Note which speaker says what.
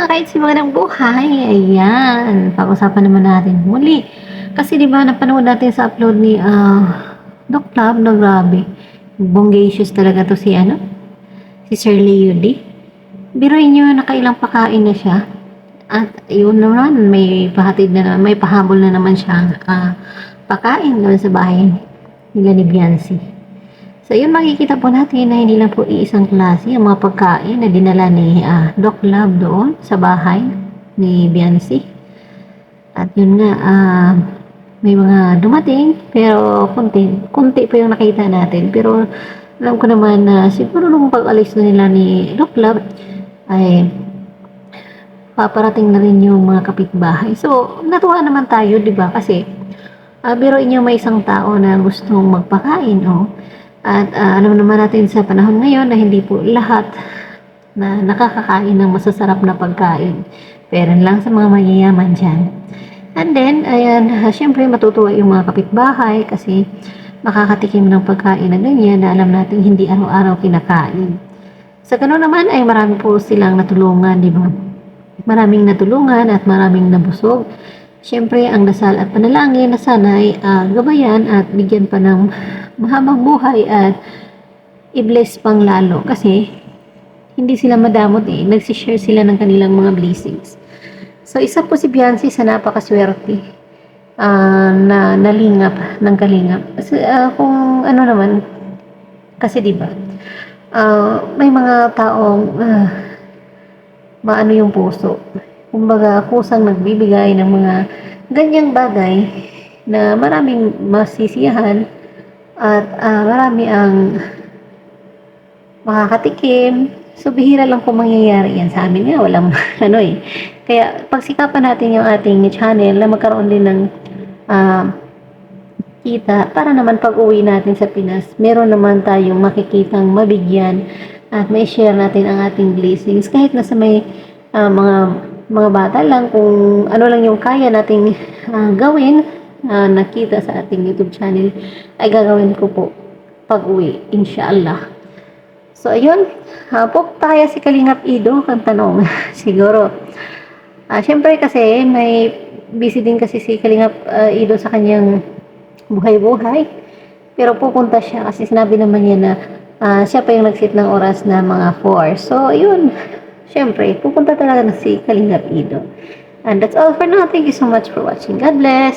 Speaker 1: Kaitsi magandang buhay. Ayan, pag-usapan naman natin muli. Kasi 'di ba napanood natin sa upload ni Doc Love na grabe. Bonggacious talaga to si si Sir Leo D. Biruin niyo nakailang pakain na siya. At yun naman, may pahabol na naman siyang pakain doon sa bahay nila ni Biancy. So, yun makikita po natin na hindi lang po iisang klase ang mga pagkain na dinala ni Doc Love doon sa bahay ni Biancy. At yun nga, may mga dumating, pero kunti po yung nakita natin. Pero alam ko naman na siguro nung pag-alis na nila ni Doc Love, ay paparating na rin yung mga kapitbahay. So, natuwa naman tayo, di ba? Kasi, biruin niyo may isang tao na gustong magpakain, oh. At alam naman natin sa panahon ngayon na hindi po lahat na nakakakain ng masasarap na pagkain. Pero lang sa mga mayayaman dyan. And then, ayan, syempre matutuwa yung mga kapitbahay kasi makakatikim ng pagkain na ganyan na alam natin hindi araw-araw kinakain. Sa ganun naman ay marami po silang natulungan, di ba? Maraming natulungan at maraming nabusog. Siyempre, ang dasal at panalangin na sana'y gabayan at bigyan pa ng mahabang buhay at i-bless pang lalo. Kasi, hindi sila madamot eh. Nagsishare sila ng kanilang mga blessings. So, isa po si Biancy sa napakaswerte na nalingap ng kalingap. Kasi, kung ano naman, kasi diba, may mga taong maano yung puso. Kumbaga, kusang nagbibigay ng mga ganyang bagay na maraming masisiyahan at marami ang makakatikim. So, bihira lang po mangyayari yan. Sa amin nga, walang Kaya, pagsikapan natin yung ating channel na magkaroon din ng kita para naman pag uwi natin sa Pinas, meron naman tayong makikitang mabigyan at may share natin ang ating blessings. Kahit nasa may mga bata lang, kung ano lang yung kaya nating gawin, nakita sa ating YouTube channel, ay gagawin ko po pag-uwi, inshallah. So, ayun, pupunta kaya si Kalingap Ido, ang tanong, siguro. Siyempre kasi, may busy din kasi si Kalingap Ido sa kanyang buhay-buhay. Pero pupunta siya kasi sinabi naman niya na siya pa yung nag-set ng oras na mga 4. So, ayun, siyempre, pupunta talaga na si Kalingap Ido. And that's all for now. Thank you so much for watching. God bless!